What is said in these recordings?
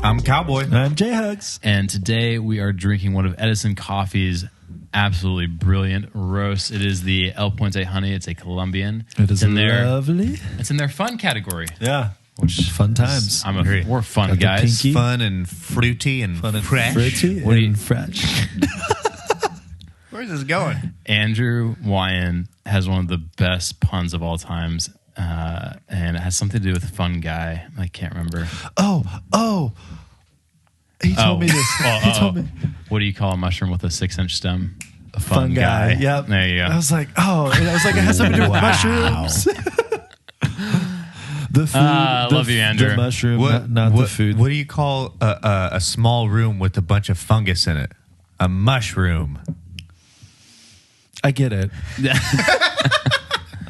I'm Cowboy. I'm J-Hugs. And today we are drinking one of Edison Coffee's absolutely brilliant roasts. It is the El Puente Honey. It's a Colombian. It is lovely. Their, it's in their fun category. Yeah. Which fun times. We're fun Got guys. pinky. Fun and fruity and Fun and fresh. fruity What do you- and fresh. Where's this going? Andrew Wyan has one of the best puns of all times. And it has something to do with a fun guy. I can't remember. Oh. He told me this. He told me. What do you call a mushroom with a 6-inch stem? A Fun guy. Yep. There you go. I was like, and I was like, it has something to do with mushrooms. The food. I love you, Andrew. The mushroom, not the food. What do you call a small room with a bunch of fungus in it? A mushroom. I get it.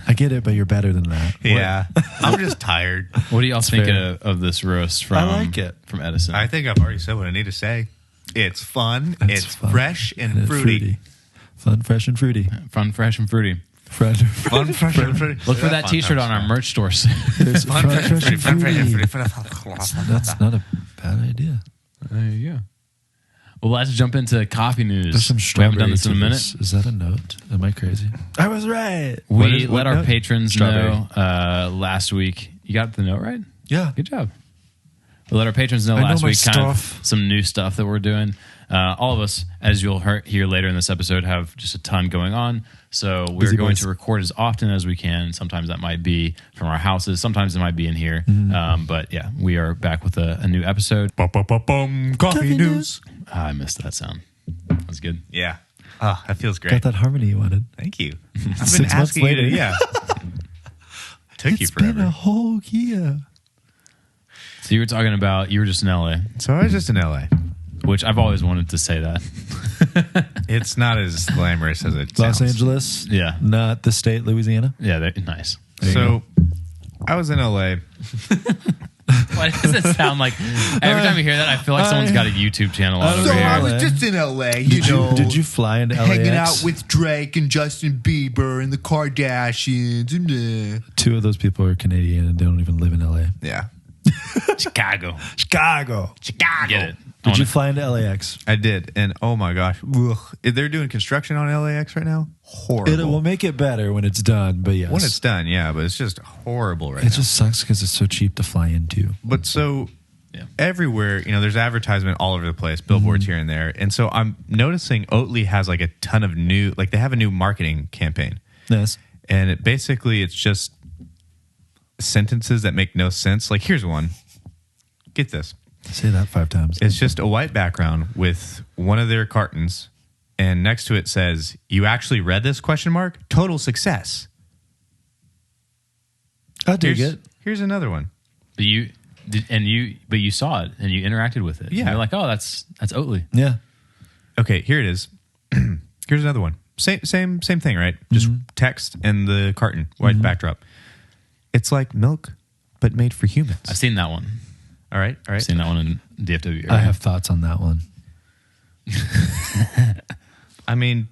I get it, but you're better than that. Yeah. I'm just tired. What do y'all think fair. of this roast from? I like it. From Edison. I think I've already said what I need to say. It's fun. It's fun. fresh and it's fruity. Fun, fresh, and fruity. Fun, fresh, and fruity. Fun, fresh, and fruity. Look for that Fun T-shirt times on our now. merch store. There's Fun, fun, fresh, and fresh, fruity. and Fun, fresh, and fruity. fruity. That's not a bad idea. There you go. Well, let's jump into coffee news. There's some we haven't done strawberry this in a to minute. this. Is that a note? Am I crazy? I was right. We what let our note? patrons Strawberry. know last week. You got the note right? Yeah. Good job. We let our patrons know I know last my week kind of stuff. some new stuff that we're doing. All of us, as you'll hear later in this episode, have just a ton going on. So we're Busy going boys. to record as often as we can. Sometimes that might be from our houses. Sometimes it might be in here. But yeah, we are back with a new episode. Coffee news. I missed that sound. That was good. Yeah. Oh, that feels great. Got that harmony you wanted. Thank you. I've been 6 months asking you to, later. yeah. Took you It's been forever. a whole year. So you were talking about, you were just in LA, So I was just in LA. which I've always wanted to say that. It's not as glamorous as it Los sounds. Angeles. Yeah. Not the state, Louisiana. Yeah, nice. So I was in LA. Why does it sound like every time you hear that, I feel like someone's got a YouTube channel on So over I here. was just in LA, Did you fly into LAX? hanging out with Drake and Justin Bieber and the Kardashians. And, 2 of those people are Canadian and they don't even live in LA. Yeah. Chicago. Chicago. Get it. Did you fly into LAX? I did. And oh my gosh. Ugh. They're doing construction on LAX right now. Horrible. It will make it better when it's done, but yes. when it's done, yeah, but it's just horrible right It now. just sucks because it's so cheap to fly into. But so Yeah. everywhere, there's advertisement all over the place, billboards here and there. And so I'm noticing Oatly has like a ton of new, like they have a new marketing campaign. Yes. And it's just sentences that make no sense. Like here's one. Get this. Say that 5 times. It's just a white background with one of their cartons, and next to it says, "You actually read this?" ? Total success. I dig it. Here's another one. But you saw it and you interacted with it. Yeah. You're like, oh, that's Oatly. Yeah. Okay, here it is. Here's another one. Same thing, right? Just text and the carton, white backdrop. It's like milk, but made for humans. I've seen that one. All right. I've seen that one in DFW. I have thoughts on that one. I mean,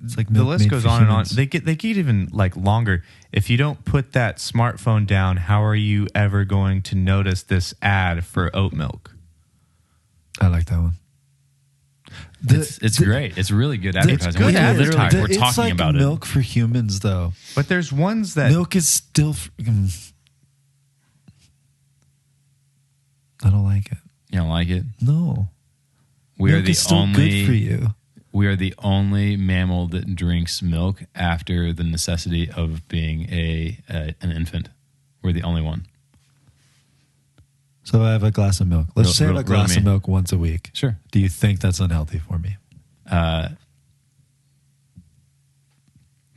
It's like the milk list made goes for on and on. humans. They get even like longer. If you don't put that smartphone down, how are you ever going to notice this ad for oat milk? I like that one. It's great. It's really good advertising. good We're advertising. literally- We're it's talking like about milk for humans, though. But there's ones that Milk is still. I don't like it. You don't like it? No. We milk are the is still only good for you. We are the only mammal that drinks milk after the necessity of being an infant. We're the only one. So I have a glass of milk. Let's say I have a glass of me. milk once a week. Sure. Do you think that's unhealthy for me?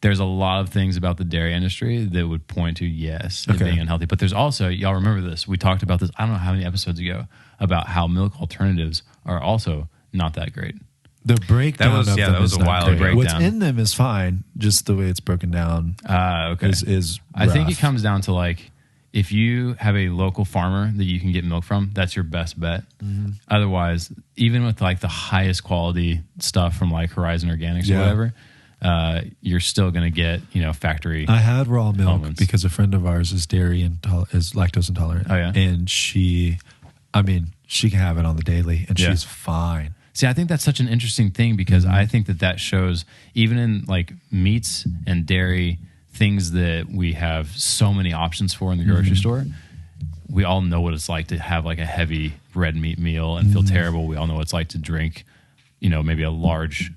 There's a lot of things about the dairy industry that would point to yes, it Okay. being unhealthy. But there's also, y'all remember this, we talked about this, I don't know how many episodes ago, about how milk alternatives are also not that great. The breakdown was- of yeah, them that was is a not while great. ago. What's Breakdown. in them is fine. Just the way it's broken down Okay. is I think it rough. comes down to like, if you have a local farmer that you can get milk from, that's your best bet. Mm-hmm. Otherwise, even with like the highest quality stuff from like Horizon Organics Yeah. or whatever, you're still going to get, factory. I had raw milk Almonds. because a friend of ours is lactose intolerant. Oh, yeah? And she I mean, she can have it on the daily, and Yeah. she's fine. See, I think that's such an interesting thing because I think that shows even in like meats and dairy, things that we have so many options for in the grocery store. We all know what it's like to have like a heavy red meat meal and feel terrible. We all know what it's like to drink, maybe a large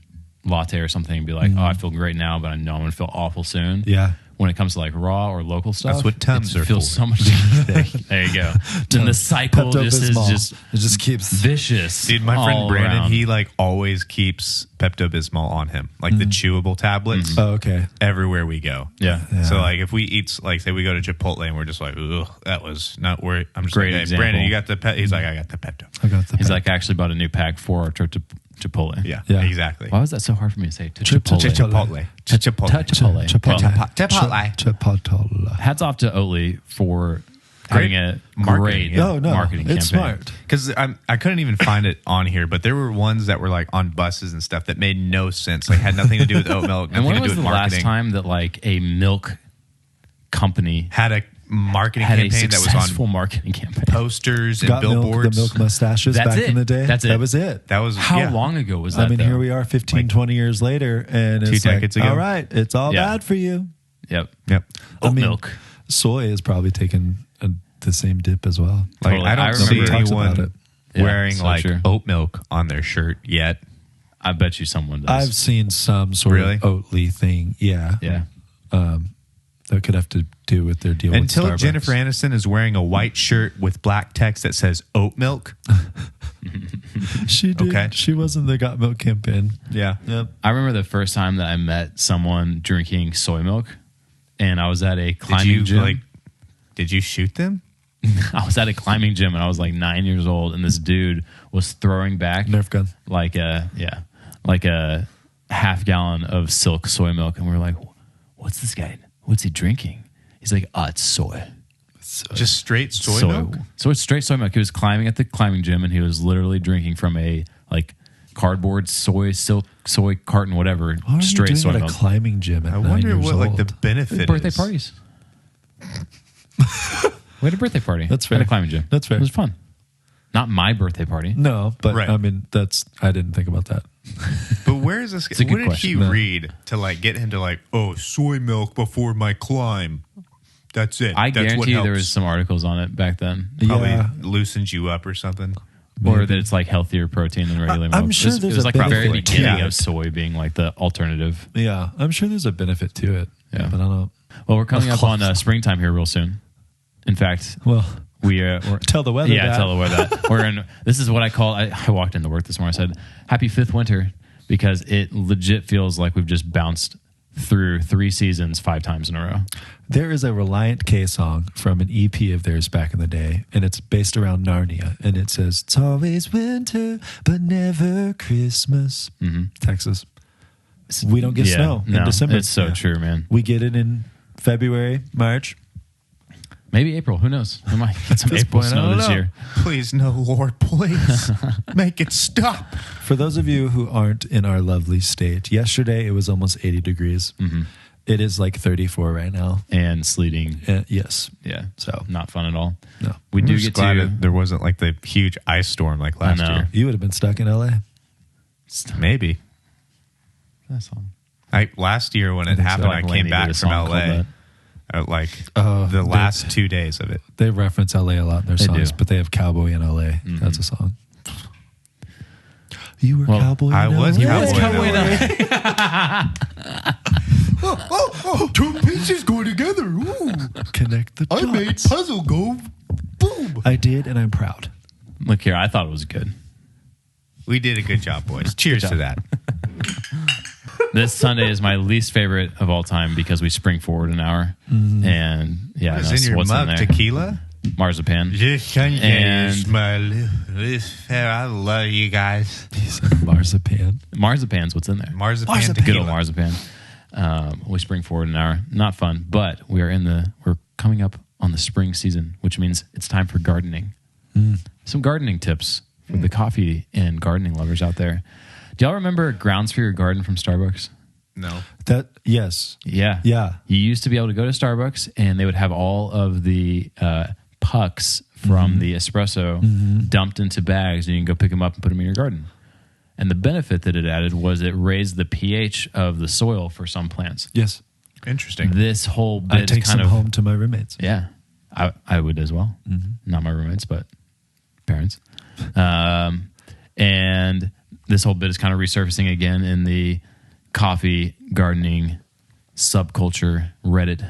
latte or something and be like, oh, I feel great now, but I know I'm going to feel awful soon. Yeah. When it comes to like raw or local stuff, That's what Tums are feels for. so much. There you go. Then the cycle Pepto-Bismol. is It just keeps. vicious. Dude, my friend all Brandon, around. he like always keeps Pepto-Bismol on him, like the chewable tablets, Oh, okay. everywhere we go. Yeah. So like if we eat, like say we go to Chipotle and we're just like, ugh, that was not where I'm just Great like, hey, example. Brandon, you got the He's like, I got the Pepto. I got the. He's like, I actually bought a new pack for our trip to Chipotle. Yeah, Yeah. exactly. Why was that so hard for me to say? To Chipotle. Chipotle. Chipotle. Chipotle. Chipotle. Well, Chipotle. hats off to Oatly for having a marketing, great yeah. No, marketing campaign. it's smart. Because I couldn't even find it on here, but there were ones that were like on buses and stuff that made no sense. Like had nothing to do with oat milk, And nothing when to do was with the marketing. last time that like a milk company Had a marketing had a campaign that was successful on marketing campaign? posters and Got milk, billboards. the milk mustaches That's back it. in the day. That's it. That was it. That was How yeah. long ago was that? I mean, though? here we are 15, 20 years later, and it's 2 like, decades ago. all right, it's all Yeah. bad for you. Yep. Yep. Oat I mean, milk. Soy is probably taking the same dip as well. Like Totally. I don't I see remember- Talks about it. anyone Yeah, wearing so like true. oat milk on their shirt yet. I bet you someone does. I've seen some sort Really? of Oatly thing. Yeah. yeah. That could have to do with their deal Until with Starbucks. Jennifer Aniston is wearing a white shirt with black text that says oat milk. She did. Okay. She was in the Got Milk campaign. Yeah. Yep. I remember the first time that I met someone drinking soy milk, and I was at a Did climbing you gym. did you shoot them? I was at a climbing gym, and I was like 9 years old, and this dude was throwing back Nerf gun. like a half gallon of silk soy milk, and we were like, "What's this guy? What's he drinking?" He's like, it's soy. Just straight soy milk? So it's straight soy milk. He was climbing at the climbing gym, and he was literally drinking from a like cardboard silk soy carton, whatever, What are straight you soy doing at a milk. climbing gym at I 9 wonder years what like old? the benefit Birthday is. parties. We had a birthday party. That's fair. At a climbing gym. That's fair. It was fun. Not my birthday party. No, but Right. I mean, I didn't think about that. But where is this? a good What did question. he No. read to like get him to like, oh, soy milk before my climb? That's it. I That's what guarantee helps. there was some articles on it back then. Probably Yeah. loosens you up or something. Or Maybe. that it's like healthier protein than regular milk. I'm sure it was, there's it was a like the very benefit to beginning it. of soy being like the alternative. Yeah, I'm sure there's a benefit to it. Yeah. But I don't know. Well, we're coming Of up on course. springtime here real soon. In fact, Well, we're tell the weather. yeah, that. tell the weather that we're in. This is what I call. I walked into work this morning. I said, "Happy fifth winter," because it legit feels like we've just bounced through 3 seasons 5 times in a row. There is a Reliant K song from an EP of theirs back in the day, and it's based around Narnia, and it says, "It's always winter, but never Christmas." Texas. We don't get snow in no, December. It's so Yeah. true, man. We get it in February, March. Maybe April. Who knows? We might get some At this April point, I snow don't this know. year. Please, no, Lord, please make it stop. For those of you who aren't in our lovely state, yesterday it was almost 80 degrees. It is like 34 right now. And sleeting. Yes. Yeah. So, Not fun at all. no. We I'm do just get glad to. that there wasn't like the huge ice storm like last know. year. You would have been stuck in LA. Maybe. That song. Last year when it think so. happened, I Like came Laney did back a from song called LA. that. Like Oh, the dude. last 2 days of it. They reference LA a lot in their They songs, do. but they have Cowboy in LA. That's a song. You were Well, Cowboy in I LA. was Cowboy in Oh, 2 pieces go together. Ooh. Connect the dots. I made puzzle go boom. I did, and I'm proud. Look here. I thought it was good. We did a good job, boys. Cheers to that. This Sunday is my least favorite of all time because we spring forward an hour. And yeah, What's that's in your what's mug? in there. Tequila? Marzipan. And my I love you guys. He said marzipan. Marzipan's what's in there. Marzipan, Marzipan. Good old tequila. marzipan. We spring forward an hour. Not fun, but we're coming up on the spring season, which means it's time for gardening. Some gardening tips for the coffee and gardening lovers out there. Do y'all remember Grounds for Your Garden from Starbucks? No. Yes. Yeah. Yeah. You used to be able to go to Starbucks and they would have all of the pucks from the espresso dumped into bags, and you can go pick them up and put them in your garden. And the benefit that it added was it raised the pH of the soil for some plants. Yes. Interesting. This whole bit I take is kind some of home to my roommates. yeah, I would as well. Not my roommates, but parents. And this whole bit is kind of resurfacing again in the coffee gardening subculture Reddit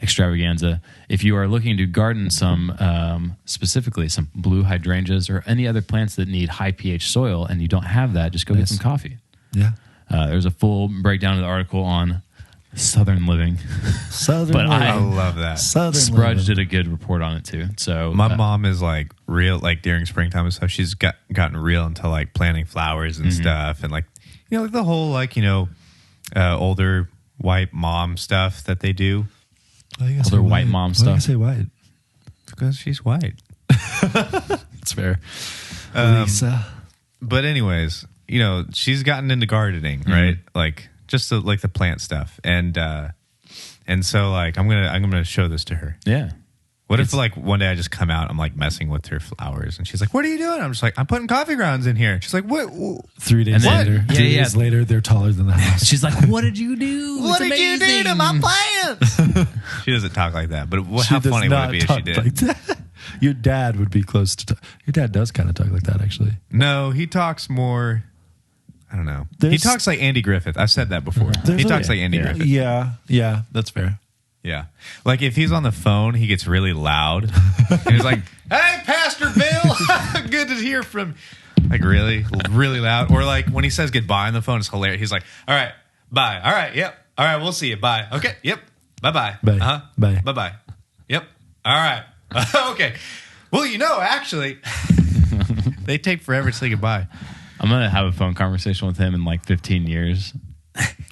extravaganza. If you are looking to garden some, specifically some blue hydrangeas or any other plants that need high pH soil, and you don't have that, just go get some coffee. Yeah. There's a full breakdown of the article on Southern living. Southern But I living. love that. Southern Sprudge living. did a good report on it too. So My mom is like real, like during springtime and stuff, she's gotten real into like planting flowers and stuff. And like, you know, like the whole like, you know, older white mom stuff that they do. Why you gotta All say their white white? mom Why stuff. you gotta say white? Because she's white. It's fair. Lisa. But anyways, you know, she's gotten into gardening, right? Like just like the plant stuff. And so like I'm gonna show this to her. yeah. What if like one day I just come out, I'm like messing with her flowers, and she's like, "What are you doing?" I'm just like, "I'm putting coffee grounds in here." She's like, "What? 3 days And then- later. Yeah, 3 yeah. days later, they're taller than the house. She's like, "What did you do? What did you do to my plants?" She doesn't talk like that, but She how does funny would not it be if she talk did? like that. Your dad would be close to. Your dad does kind of talk like that, actually. No, he talks more. I don't know. He There's- talks like Andy Griffith. I've said that before. He talks like Andy Griffith. Yeah, that's fair. Yeah. Like if he's on the phone, he gets really loud. And he's like, "Hey, Pastor Bill, good to hear from." Like really, really loud. Or like when he says goodbye on the phone, it's hilarious. He's like, "All right, bye. All right, yep. All right, we'll see you. Bye. Okay, yep. Bye-bye. Bye. Uh-huh. Bye. Bye-bye. Yep. All right. Okay. Well, you know, actually, they take forever to say goodbye. I'm gonna have a phone conversation with him in like 15 years,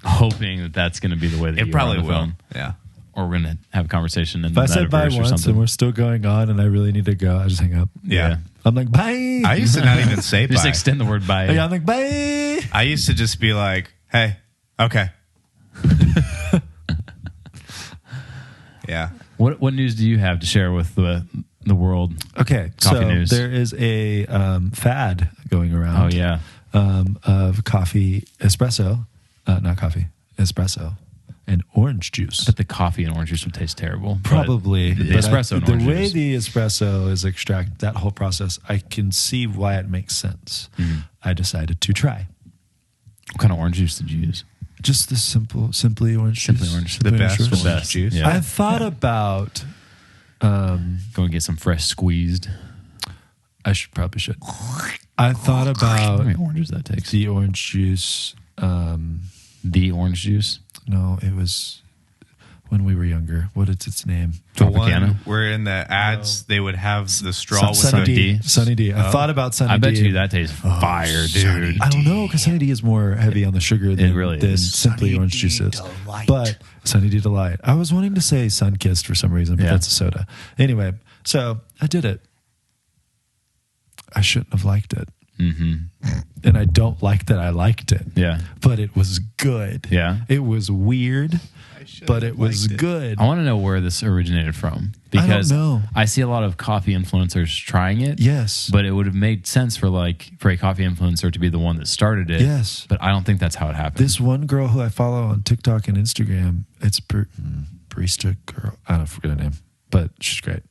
hoping that that's gonna be the way that It you probably are on the will. phone. Yeah. Or we're gonna have a conversation in If the I said bye metaverse or once something. and we're still going on, and I really need to go, I just hang up. Yeah. I'm like, bye. I used to not even say Just bye. extend the word bye. Yeah, I'm like, bye. I used to just be like, "Hey, okay." Yeah. What news do you have to share with the world? Okay, Coffee so news. there is a fad going Oh around. yeah, Of coffee espresso, not coffee espresso, and orange juice. but the coffee and orange juice would taste terrible. but Probably the but espresso and the orange way juice. the espresso is extracted, that whole process, I can see why it makes sense. I decided to try What kind of orange juice did you use? just the simply orange Simply juice. orange. The best juice. orange best. juice. Yeah. I thought about. Go and get some fresh squeezed. I probably should. I thought How about many oranges that takes? the orange juice. The orange juice. No, it was when we were younger. What is its name? The Tropicana? one where in the ads they would have the straw with Sunny Sunny D. D. Sunny D. I thought about Sunny D. I bet you that tastes fire, dude. I don't know because Sunny D is more heavy on the sugar than, really than is. simply orange juice is. But Sunny D Delight. I was wanting to say Sunkissed for some reason, but Yeah. that's a soda. Anyway, so I did it. I shouldn't have liked it. And I don't like that I liked it. Yeah. But it was good. Yeah. It was weird, but it was good. I want to know where this originated from I don't because know. I see a lot of coffee influencers trying it. Yes. But it would have made sense for a coffee influencer to be the one that started it. Yes. But I don't think that's how it happened. This one girl who I follow on TikTok and Instagram, it's barista girl. I don't forget her name, but she's great.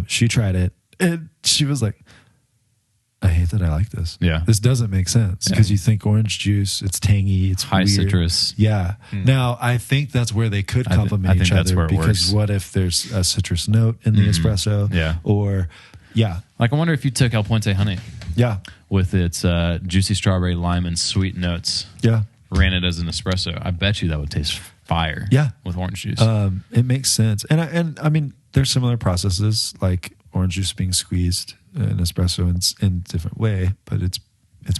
She tried it and she was like, I hate that I like this. Yeah. This doesn't make sense because you think orange juice, it's tangy, it's High weird. citrus. Yeah. Now, I think that's where they could I complement think each that's other where it because works. what if there's a citrus note in the espresso? Yeah. Or, yeah. I wonder if you took El Puente honey Yeah. with its juicy strawberry, lime, and sweet notes, Yeah. ran it as an espresso. I bet you that would taste fire. Yeah. With orange juice. It makes sense, and I mean, there's similar processes like orange juice being squeezed and espresso in a different way, but it's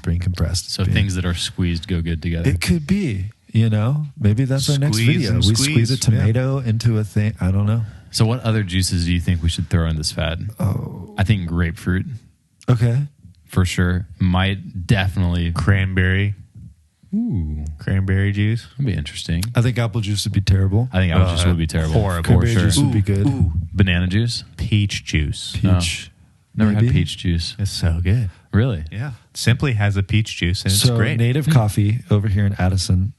being compressed. so It's being- things that are squeezed go good together. it could be, maybe that's our next Squeeze video. and We squeeze, squeeze a tomato into a thing. I don't know. So what other juices do you think we should throw in this fad? Oh, I think grapefruit okay. for sure. Might definitely. cranberry. Ooh, Cranberry juice. that'd be interesting. I think apple juice would be terrible. I think apple juice would be terrible. horrible. For Cranberry sure. juice would be good. Banana juice? Peach juice. Peach. Never had Maybe. peach juice. It's so good. Really? Yeah. Simply has a peach juice and it's So great. Native Coffee over here in Addison,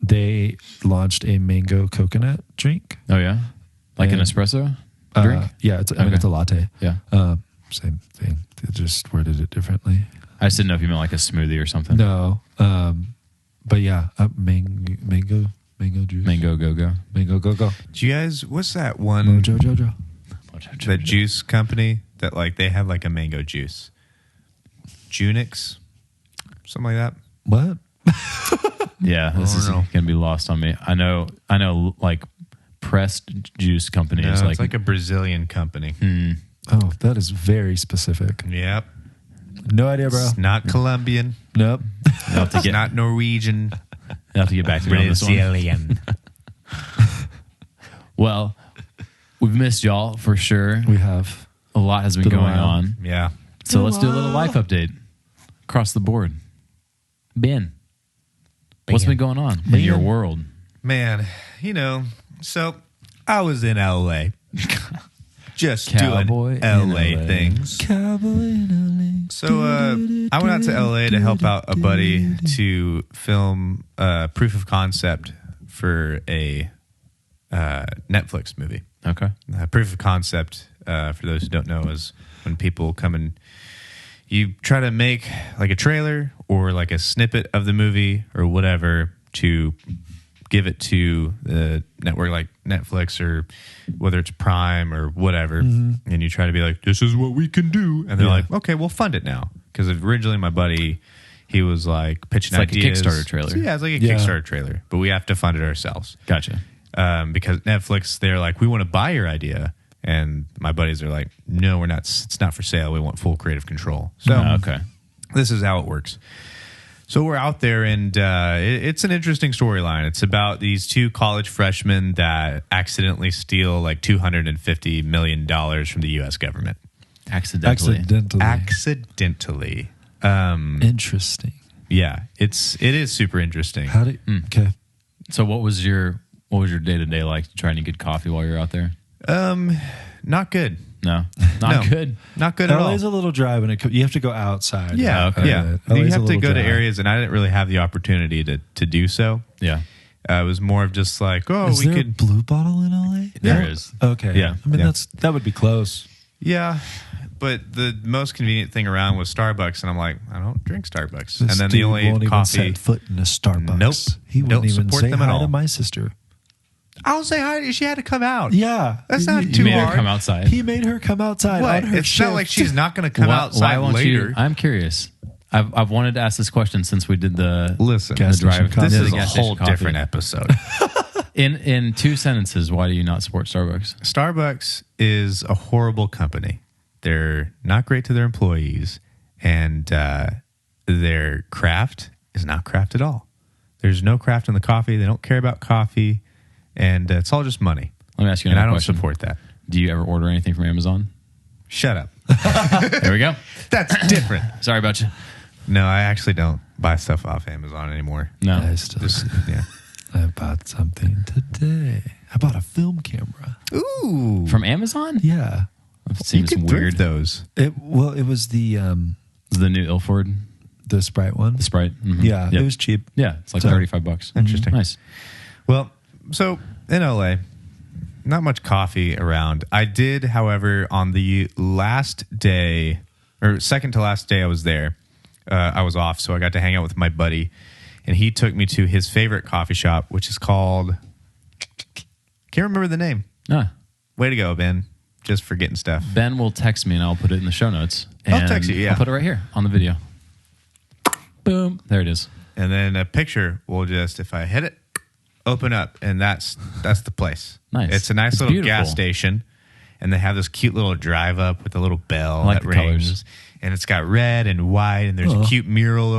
they launched a mango coconut drink. Oh, yeah? Like an And- espresso drink? Yeah, I mean Okay. it's a latte. Yeah. Same thing. They just worded it differently. I just didn't know if you meant like a smoothie or something. No, but yeah, mango juice. Mango go-go. Mango go. Do you guys, what's that one, Mojo Jojo. that juice company that like they have like a mango juice? Junix? Something like that. What? Yeah, this don't is know. going to be lost on me. I know like pressed juice companies. No, like, it's like a Brazilian company. Oh, that is very specific. Yep. No idea, bro. It's not Colombian. Nope. I'll have to It's get, not Norwegian. I'll have to get back to you on this one. Brazilian. Well, we've missed y'all for sure. We have. A lot has been Been a going while. on. Yeah. So let's do a little life update across the board. Ben, what's been going on in your world? Man, so I was in LA. Just Cowboy doing in LA LA. things. Cowboy in So I went out to LA to help out a buddy to film proof of concept for a Netflix movie. Okay. Proof of concept, for those who don't know, is when people come and you try to make like a trailer or like a snippet of the movie or whatever to give it to the network like Netflix or whether it's Prime or whatever. And you try to be like, this is what we can do. And they're Yeah. like, okay, we'll fund it now. Because originally my buddy, he was like pitching It's like a ideas. Kickstarter trailer. So, yeah, it's like a Yeah. Kickstarter trailer, but we have to fund it ourselves. Gotcha. Because Netflix, they're like, we want to buy your idea. And my buddies are like, no, we're not. It's not for sale. We want full creative control. So Okay. this is how it works. So we're out there, and it's an interesting storyline. It's about these two college freshmen that accidentally steal like $250 million from the U.S. government. Accidentally. Accidentally. Accidentally. Interesting. Yeah, it is super interesting. How do okay? So what was your day-to-day like trying to get coffee while you're out there? Not good. No. No. Not good. Not good at all. LA's a little dry when you have to go outside. Yeah, Okay. yeah. LA's You a have to little go to dry. areas, and I didn't really have the opportunity to do so. Yeah. It was more of just like, oh, Is we there could, a Blue Bottle in LA? There is. Okay. Yeah. I mean, Yeah. that would be close. yeah. But the most convenient thing around was Starbucks, and I'm like, I don't drink Starbucks. This and then dude the only won't even coffee, set foot in a Starbucks. Nope. He Don't wouldn't even support say them at hi all. to my sister. I'll say hi. She had to come out. Yeah, That's not He- too You made her hard. come outside. He made her come outside What? on her It's shift. not like she's not going to come Why outside won't later. you? I'm curious. I've wanted to ask this question since we did the Listen, Gas the drive. station coffee. this the is a gas station whole coffee. different episode. In 2 sentences, why do you not support Starbucks? Starbucks is a horrible company. They're not great to their employees, and their craft is not craft at all. There's no craft in the coffee. They don't care about coffee, and it's all just money. Let me ask you And I another don't question. support that. Do you ever order anything from Amazon? Shut up. There we go. That's different. Sorry about you. No, I actually don't buy stuff off Amazon anymore. No. I still, Just yeah. I bought something today. I bought a film camera. Ooh, From Amazon? Yeah. It you seems can weird. thrift those. It was the The new Ilford Sprite one. Sprite. Mhm. Yeah, Yep. it was cheap. Yeah, it's like So- $35. Interesting. Nice. Well, so in LA, not much coffee around. I did, however, on the last day or second to last day I was there, I was off, so I got to hang out with my buddy, and he took me to his favorite coffee shop, which is called, can't remember the name. Ah, Way to go, Ben. Just forgetting stuff. Ben will text me and I'll put it in the show notes. I'll And text you, yeah. I'll put it right here on the video. Boom. There it is. And then a picture will just, if I hit it, open up, and that's the place. Nice. It's a nice It's little beautiful. gas station, and they have this cute little drive up with a little bell I like that the rings, colors. and it's got red and white, and there's a cute mural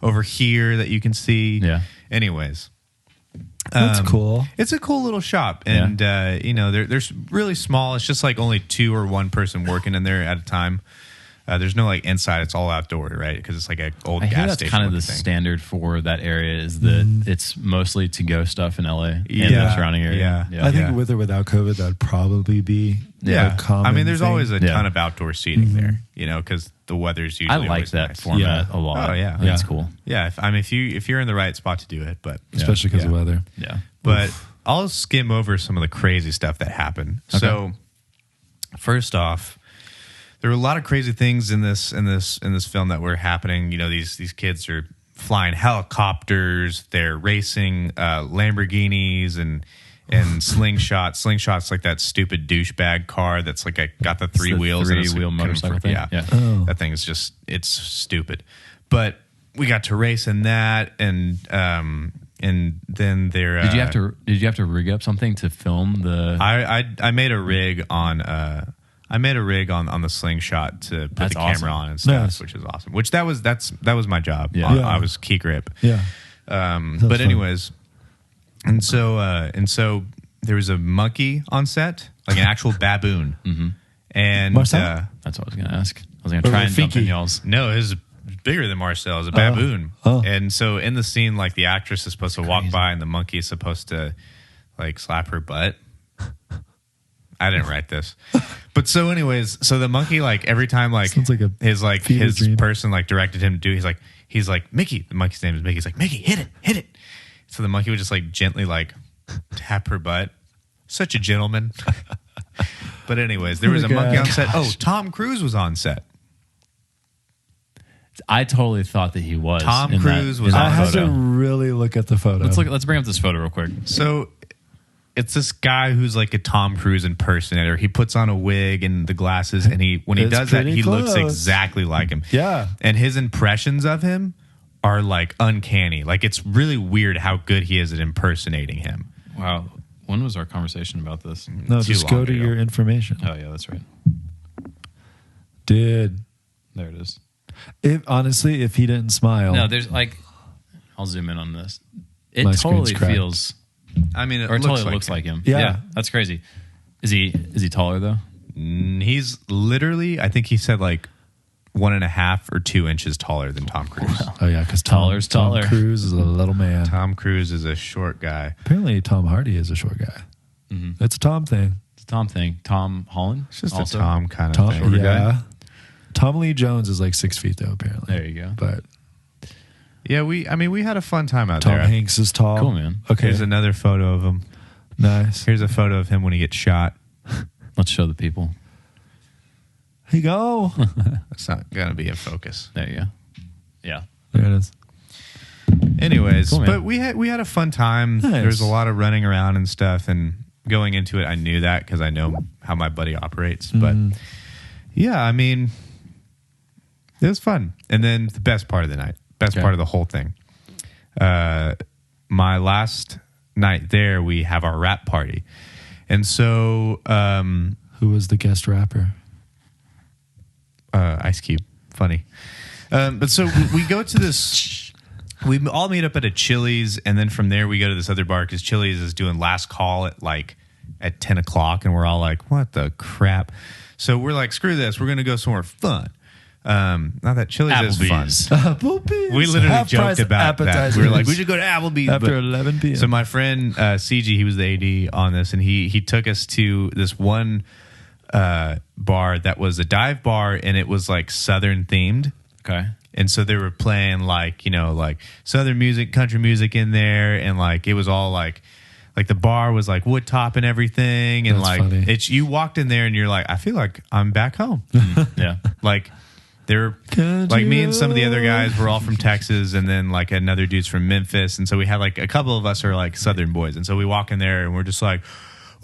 over here that you can see. Yeah. Anyways, That's cool. it's a cool little shop, and they're really small. It's just like only 2 or 1 person working in there at a time. There's no like inside; it's all outdoor, right? Because it's like an old I hear gas that's station. kind of the looking thing. standard for that area is that it's mostly to go stuff in LA and Yeah. the surrounding area. Yeah. I think with or without COVID, that'd probably be Yeah, a common I mean, there's thing. always a Yeah. ton of outdoor seating there, you know, because the weather's I usually. like always that nice. format Yeah. a lot. Oh, yeah. I think it's Yeah. cool. Yeah, if you're in the right spot to do it, but especially because of Yeah. weather. Yeah. But I'll skim over some of the crazy stuff that happened. So, first off, there were a lot of crazy things in this film that were happening. You know, these kids are flying helicopters, they're racing Lamborghinis and slingshots. Slingshots like that stupid douchebag car that's like got the three the wheels and it's three-wheel motorcycle thing? Yeah, Yeah. Oh. that thing is just it's stupid. But we got to race in that and then there. Did you have to rig up something to film the? I made a rig on the slingshot to put That's the camera awesome. on and stuff, Nice. which is awesome. Which that was my job. Yeah. Yeah. I was key grip. Yeah. But fun. anyways, and so there was a monkey on set, like an actual baboon, and Marcel? That's what I was going to ask. I was going to try and jump in Finky. y'all's. no, it was bigger than Marcel. It was a baboon. Oh. And so in the scene, like the actress is supposed to walk by and the monkey is supposed to like slap her butt. I didn't write this. But so anyways, so the monkey, like every time like Sounds like a fever his dream. person like directed him to do, he's like, Mickey, the monkey's name is Mickey. He's like, Mickey, hit it. So the monkey would just like gently like tap her butt. Such a gentleman. But anyways, there was a monkey on set. Oh, Tom Cruise was on set. I totally thought that he was. Tom in Cruise that, was in I that on had photo. to really look at the photo. Let's bring up this photo real quick. So it's this guy who's like a Tom Cruise impersonator. He puts on a wig and the glasses, and when he It's does that, pretty he looks close. exactly like him. Yeah. And his impressions of him are like uncanny. Like it's really weird how good he is at impersonating him. Wow. When was our conversation about this? No, Too just go long to ago. your information. Oh yeah, that's right. Dude, There it is. honestly, if he didn't smile, No, there's like, I'll zoom in on this. It My screen's totally cracked. feels, I mean, it or it looks totally like looks him. like him. Yeah. That's crazy. Is he taller though? He's literally, I think he said like 1.5 or 2 inches taller than Tom Cruise. oh yeah, because Taller's taller. Tom Cruise is a little man. Tom Cruise is a short guy. Apparently, Tom Hardy is a short guy. It's a Tom thing. It's a Tom thing. Tom Holland. It's just also. a Tom kind of Tom, thing. yeah. Tom Lee Jones is like 6 feet though. Apparently, There you go. But Yeah, we had a fun time out Tom there. Hanks is tall. Cool, man. Okay, Here's another photo of him. nice. Here's a photo of him when he gets shot. Let's show the people. Here you go. That's not going to be in focus. There you go. Yeah. There it is. Anyways, Cool, man. but we had a fun time. Nice. There was a lot of running around and stuff, and going into it, I knew that because I know how my buddy operates. But yeah, I mean, it was fun. And then the best part of the night, best Okay. part of the whole thing. My last night there, we have our rap party, and so Who was the guest rapper? Ice Cube, funny. But so we go to this. We all meet up at a Chili's, and then from there we go to this other bar because Chili's is doing last call at 10 o'clock, and we're all like, "What the crap?" So we're like, "Screw this! We're gonna go somewhere fun." Not that Chili's is fun. Applebee's. Applebee's. We literally Half-price joked about that. appetizers. We were like, "We should go to Applebee's after but- 11 p.m. So my friend CG, he was the AD on this, and he took us to this one bar that was a dive bar, and it was like Southern themed. Okay. And so they were playing like Southern music, country music in there, and like it was all like the bar was like wood top and everything, and That's like funny. it's you walked in there and you're like, I feel like I'm back home. Yeah. Like they're like me and some of the other guys were all from Texas, and then like another dude's from Memphis, and so we had like a couple of us are like Southern boys, and so we walk in there and we're just like,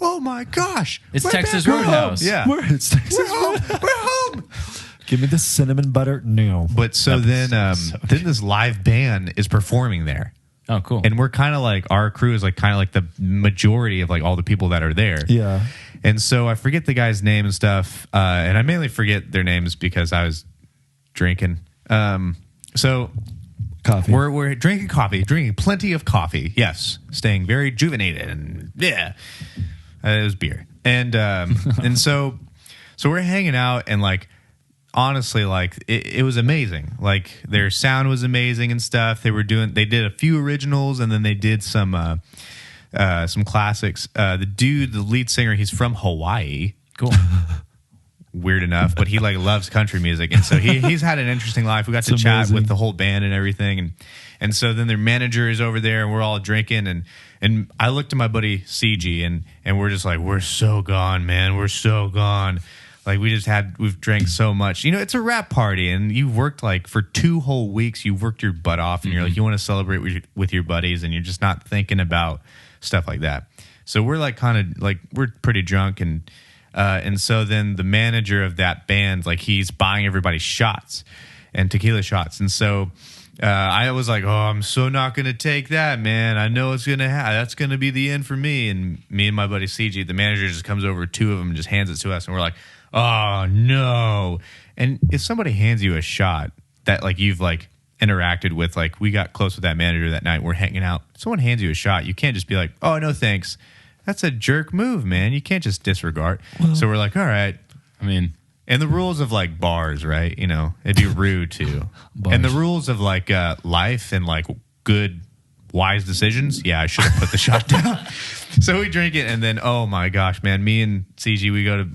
oh my gosh, It's we're Texas back home. Roadhouse. Yeah, Where it's Texas. we're home. We're home. Give me the cinnamon butter now. But so then this live band is performing there. Oh, cool. And we're kind of like, our crew is like kind of like the majority of like all the people that are there. Yeah. And so I forget the guy's name and stuff. And I mainly forget their names because I was drinking. So Coffee. we're drinking coffee, drinking plenty of coffee. Yes. Staying very rejuvenated. And yeah, it was beer. And, and so we're hanging out, and like, honestly, like it was amazing. Like their sound was amazing and stuff. They did a few originals, and then they did some classics. The lead singer, he's from Hawaii. Cool. Weird enough, but he like loves country music, and so he's had an interesting life. We got to chat with the whole band and everything, and so then their manager is over there, and we're all drinking, and I looked at my buddy CG, and we're just like, we're so gone, man, we're so gone. Like we've drank so much. You know, it's a rap party, and you worked like for 2 whole weeks. You worked your butt off, and you're like, you want to celebrate with your buddies, and you're just not thinking about stuff like that. So we're like kind of like we're pretty drunk, and so then the manager of that band, like he's buying everybody shots and tequila shots. And so I was like, oh, I'm so not going to take that, man. I know it's going to that's going to be the end for me. And me and my buddy CG, the manager just comes over, 2 of them, and just hands it to us. And we're like, oh, no. And if somebody hands you a shot that like you've like interacted with, like we got close with that manager that night, we're hanging out. Someone hands you a shot, you can't just be like, oh, no, thanks. That's a jerk move, man. You can't just disregard. Well, so we're like, all right. I mean, and the rules of like bars, right? You know, it'd be rude too. And the rules of like life and like good, wise decisions. Yeah, I should have put the shot down. So we drink it, and then oh my gosh, man, me and CG,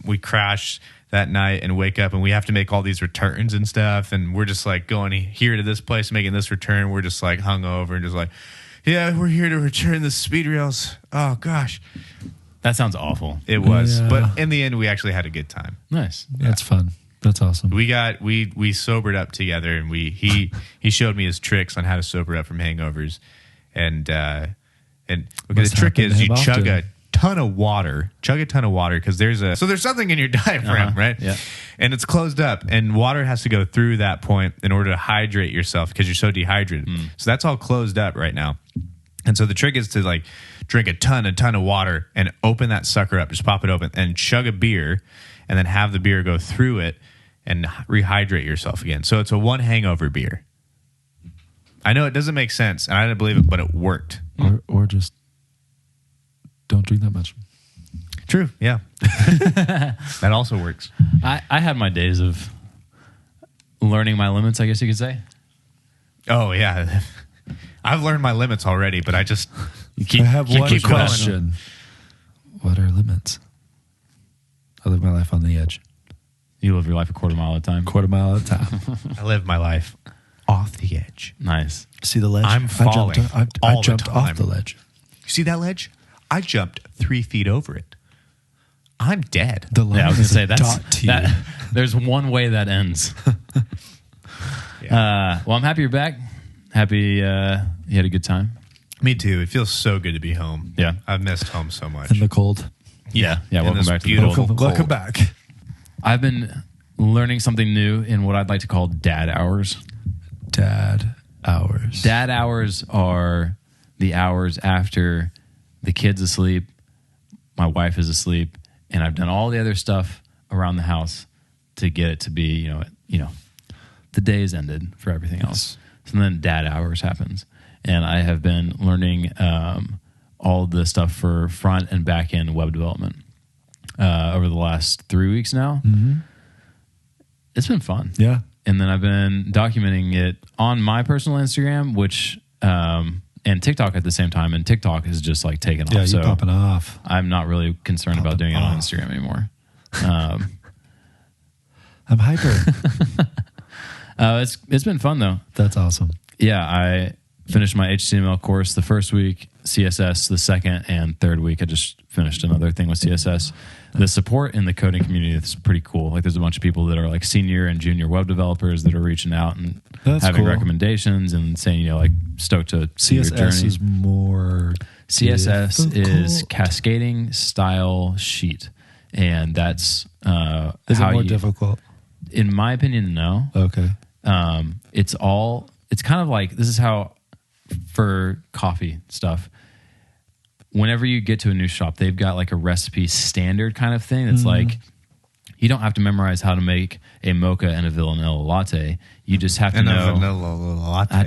we crash that night and wake up, and we have to make all these returns and stuff, and we're just like going here to this place, making this return. We're just like hungover and just like, yeah, we're here to return the speed rails. Oh, gosh. that sounds awful. It was. Yeah. But in the end, we actually had a good time. Nice. That's fun. That's awesome. We sobered up together, and he showed me his tricks on how to sober up from hangovers. And the trick is you chug a ton of water, because there's something in your diaphragm, right? Yeah. And it's closed up, and water has to go through that point in order to hydrate yourself because you're so dehydrated. So that's all closed up right now. And so the trick is to like drink a ton of water and open that sucker up, just pop it open and chug a beer, and then have the beer go through it and rehydrate yourself again. So it's a one hangover beer. I know it doesn't make sense, and I didn't believe it, but it worked. Or just don't drink that much. True, yeah. That also works. I had my days of learning my limits, I guess you could say. Oh, yeah. I've learned my limits already, but I just I have one keep going. question. What are limits? I live my life on the edge. You live your life a quarter mile at a time. Quarter mile at a time. I live my life off the edge. Nice. See the ledge? I'm falling I jumped off the ledge. You see that ledge? I jumped 3 feet over it. I'm dead. The line Yeah, I was gonna is say a that's dot to you. that. There's one way that ends. Well, I'm happy you're back. Happy you had a good time. Me too. It feels so good to be home. Yeah. I've missed home so much. In the cold. Yeah. In Welcome this back to the beautiful cold. cold. Welcome back. I've been learning something new in what I'd like to call dad hours. Dad hours. Dad hours are the hours after the kid's asleep, my wife is asleep, and I've done all the other stuff around the house to get it to be, the day is ended for everything else. So then dad hours happens. And I have been learning all the stuff for front and back end web development over the last 3 weeks now. Mm-hmm. It's been fun. Yeah. And then I've been documenting it on my personal Instagram, which and TikTok at the same time. And TikTok is just like taken off. Yeah, you're So popping off. I'm not really concerned about doing it on Instagram anymore. I'm hyper. It's been fun though. That's awesome. Yeah, I finished my HTML course the first week, CSS the second, and third week I just finished another thing with CSS. The support in the coding community is pretty cool. Like there's a bunch of people that are like senior and junior web developers that are reaching out and That's having cool. recommendations and saying, like stoked to see your journey. CSS is more CSS is difficult. cascading style sheet. And that's Is how it more you, difficult? in my opinion, no. Okay. It's kind of like, this is how for coffee stuff, whenever you get to a new shop, they've got like a recipe standard kind of thing. It's like, you don't have to memorize how to make a mocha and a vanilla latte. You just have to know. I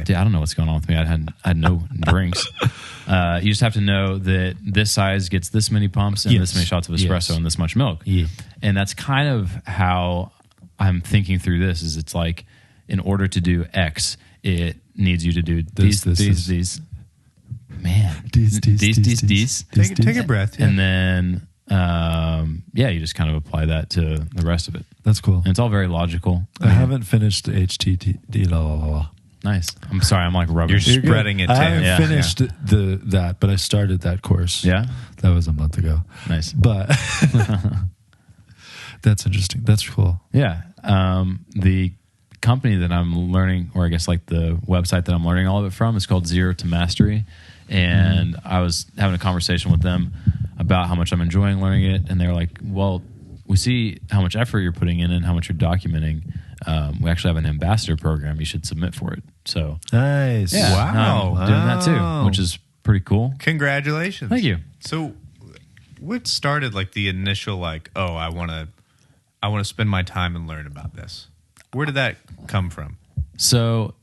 don't know what's going on with me. I had no drinks. You just have to know that this size gets this many pumps and this many shots of espresso and this much milk. Yeah. And that's kind of how I'm thinking through this is it's like in order to do X, it needs you to do This, these. Man, These. Take a breath. Yeah. and then you just kind of apply that to the rest of it. That's cool. And it's all very logical. I haven't finished HTTP. Nice. I'm sorry, I'm like rubber. You're spreading it. I to haven't him. finished that, but I started that course. Yeah, That was a month ago. nice. But that's interesting. That's cool. Yeah. The company that I'm learning, or I guess like the website that I'm learning all of it from, is called Zero to Mastery. And I was having a conversation with them about how much I'm enjoying learning it. And they're like, well, we see how much effort you're putting in and how much you're documenting. We actually have an ambassador program. You should submit for it. So, Nice. yeah, Wow. I'm doing that Wow. too, which is pretty cool. Congratulations. Thank you. So, what started like the initial like, oh, I want to spend my time and learn about this? Where did that come from? So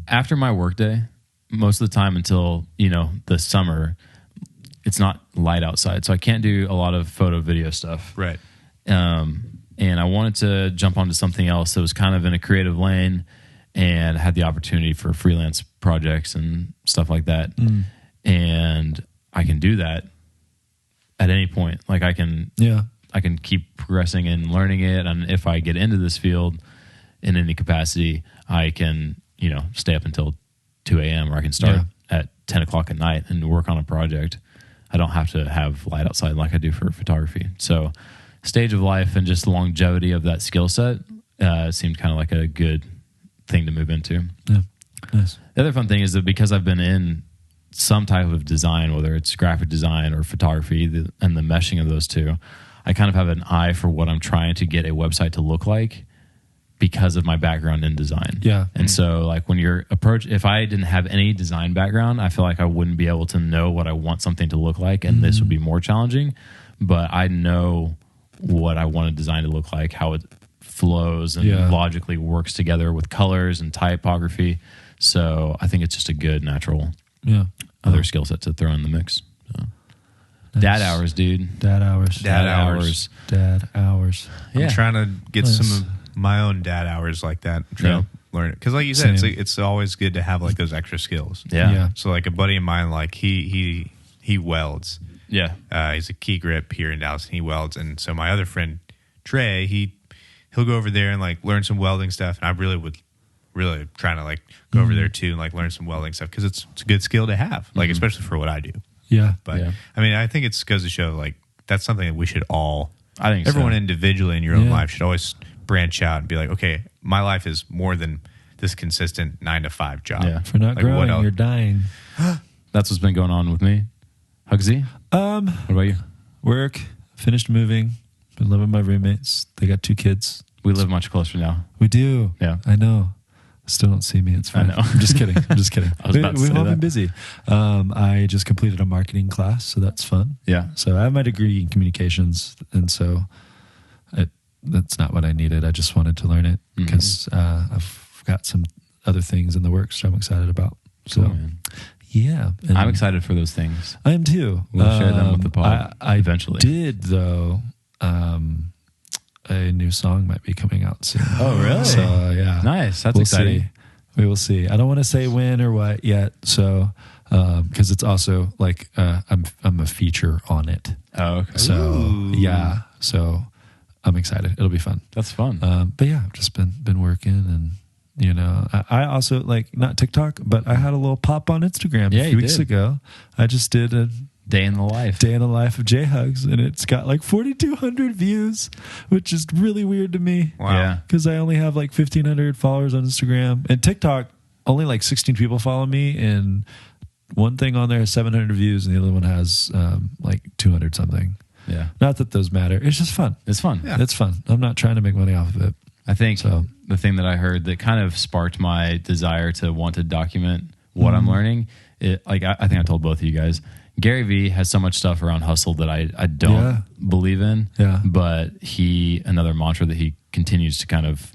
after my workday, most of the time until, the summer, it's not light outside. So I can't do a lot of photo video stuff. Right. And I wanted to jump onto something else that was kind of in a creative lane and had the opportunity for freelance projects and stuff like that. And I can do that at any point. Like I can keep progressing and learning it. And if I get into this field in any capacity, I can, stay up until 2 a.m. or I can start at 10 o'clock at night and work on a project. I don't have to have light outside like I do for photography. So stage of life and just the longevity of that skill set seemed kind of like a good thing to move into. Yeah. Nice. The other fun thing is that because I've been in some type of design, whether it's graphic design or photography, and the meshing of those two, I kind of have an eye for what I'm trying to get a website to look like because of my background in design. Yeah. And so like when you're if I didn't have any design background, I feel like I wouldn't be able to know what I want something to look like. And this would be more challenging, but I know what I want a design to look like, how it flows and logically works together with colors and typography. So I think it's just a good natural other skill set to throw in the mix. So. Nice. Dad hours, dude. Dad hours. Dad hours. Dad hours. Yeah. I'm trying to get Nice. some of my own dad hours like that. I'm trying to learn it. Because like you said, it's always good to have like those extra skills. Yeah. So like a buddy of mine, like he welds. Yeah. He's a key grip here in Dallas and he welds. And so my other friend, Trey, he'll go over there and like learn some welding stuff. And I really trying to like go over there too and like learn some welding stuff because it's a good skill to have, like especially for what I do. Yeah. But I mean, I think it's goes to show like that's something that we should all, I think everyone so. individually in your own life should always branch out and be like, okay, my life is more than this consistent 9-to-5 job. Yeah. If you're not Like, what growing, else? you're dying. That's what's been going on with me. Hugsy, what about you? Work, finished moving, been living with my roommates. They got 2 kids. We live much closer now. We do. Yeah. I know. Still don't see me. It's fine. I know. I'm just kidding. I'm just kidding. I was about to We've say all been that. busy. I just completed a marketing class, so that's fun. Yeah. So I have my degree in communications, and so that's not what I needed. I just wanted to learn it because I've got some other things in the works that I'm excited about. So, Cool, man. yeah. And I'm excited for those things. I am too. We'll share them with the pod I eventually. did, though. A new song might be coming out soon. Oh, really? So, yeah. Nice. That's We'll exciting. see. We will see. I don't want to say when or what yet. So, because it's also like I'm a feature on it. Oh, okay. So yeah. So I'm excited. It'll be fun. That's fun. But yeah, I've just been working, and I also like not TikTok, but I had a little pop on Instagram Yeah, a you few weeks did. ago. I just did a Day in the life. day in the life of J Hugs, and it's got like 4,200 views, which is really weird to me. Wow. Yeah. Because I only have like 1,500 followers on Instagram, and TikTok only like 16 people follow me, and one thing on there has 700 views, and the other one has like 200 something. Yeah. Not that those matter. It's just fun. It's fun. Yeah. It's fun. I'm not trying to make money off of it. I think So- the thing that I heard that kind of sparked my desire to want to document what I'm learning, I think I told both of you guys, Gary Vee has so much stuff around hustle that I don't believe in. Yeah. But another mantra that he continues to kind of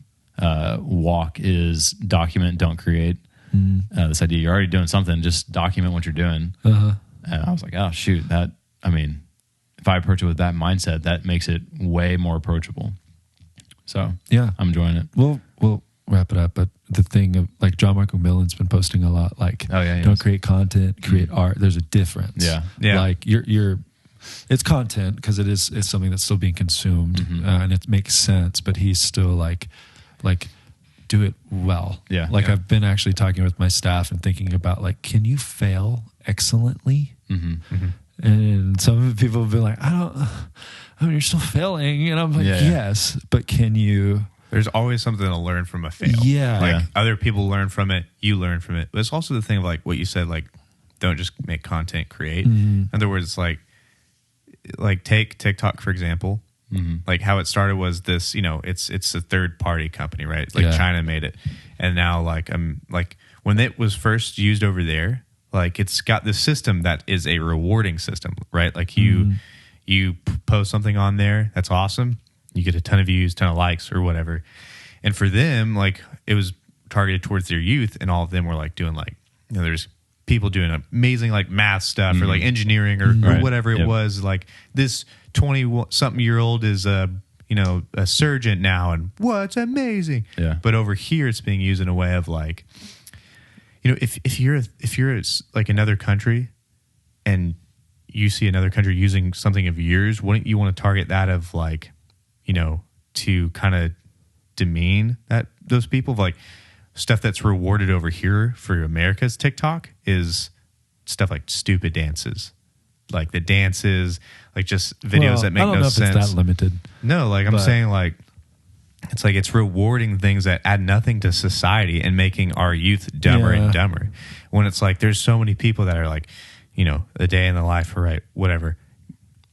walk is document, don't create. This idea, you're already doing something, just document what you're doing. Uh-huh. And I was like, oh, shoot, if I approach it with that mindset, that makes it way more approachable. So Yeah. I'm enjoying it. We'll wrap it up. But the thing of like John Mark McMillan's been posting a lot. Like, Oh, yeah, he don't is. create content, create art. There's a difference. Yeah. Yeah. Like it's content because it's something that's still being consumed and it makes sense. But he's still like do it well. Yeah. Like Yeah. I've been actually talking with my staff and thinking about like, can you fail excellently? And some of the people have been like, you're still failing. And I'm like, Yeah, yeah. yes, but can you? There's always something to learn from a fail. Yeah. Like Yeah. other people learn from it, you learn from it. But it's also the thing of like what you said, like don't just make content, create. In other words, like take TikTok for example. Like how it started was this, it's a third party company, right? Like Yeah. China made it. And now like when it was first used over there, like it's got this system that is a rewarding system, right? Like you post something on there, that's awesome. You get a ton of views, ton of likes or whatever. And for them, like it was targeted towards their youth and all of them were like doing like, there's people doing amazing like math stuff or like engineering or Right. whatever it Yep. was. Like this 20-something-year-old is a surgeon now and what's amazing. Yeah. But over here it's being used in a way of like, if you're like another country and you see another country using something of yours, wouldn't you want to target that of like, to kind of demean those people? Like stuff that's rewarded over here for America's TikTok is stuff like stupid dances, like the dances, like just videos Well, that make I don't no know sense. if it's that limited. No, like I'm But- saying like it's rewarding things that add nothing to society and making our youth dumber Yeah. and dumber. When it's like there's so many people that are like, a day in the life or right, whatever,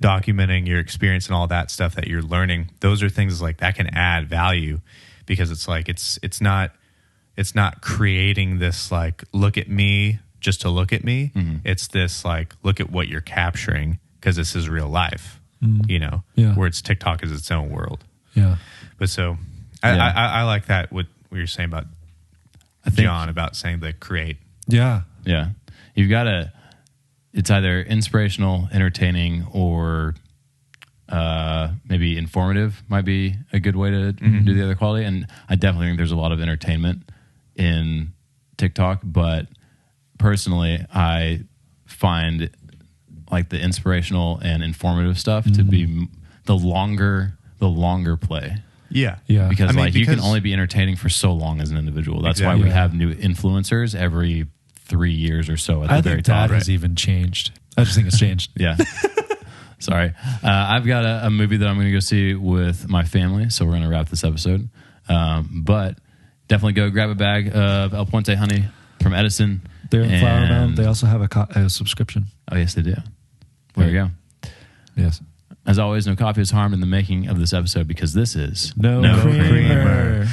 documenting your experience and all that stuff that you're learning. Those are things like that can add value because it's like it's not creating this like look at me just to look at me. It's this like look at what you're capturing because this is real life. Yeah. Where it's TikTok is its own world. Yeah. But so Yeah. I like that what you're saying about John about saying the create. Yeah. Yeah. You've got to, it's either inspirational, entertaining, or maybe informative might be a good way to do the other quality. And I definitely think there's a lot of entertainment in TikTok, but personally, I find like the inspirational and informative stuff to be the longer play. Yeah. Yeah. Because I mean, like you can because- only be entertaining for so long as an individual. That's why Exactly. we have new influencers every 3 years or so at the I very think that top. has even changed. I just think it's changed. Yeah. Sorry. I've got a movie that I'm going to go see with my family, so we're going to wrap this episode. But definitely go grab a bag of El Puente honey from Edison. They're in Flower And- Mound. They also have a subscription. Oh, yes, they do. There you go. Yes. As always, no coffee is harmed in the making of this episode because this is No, No creamer. creamer.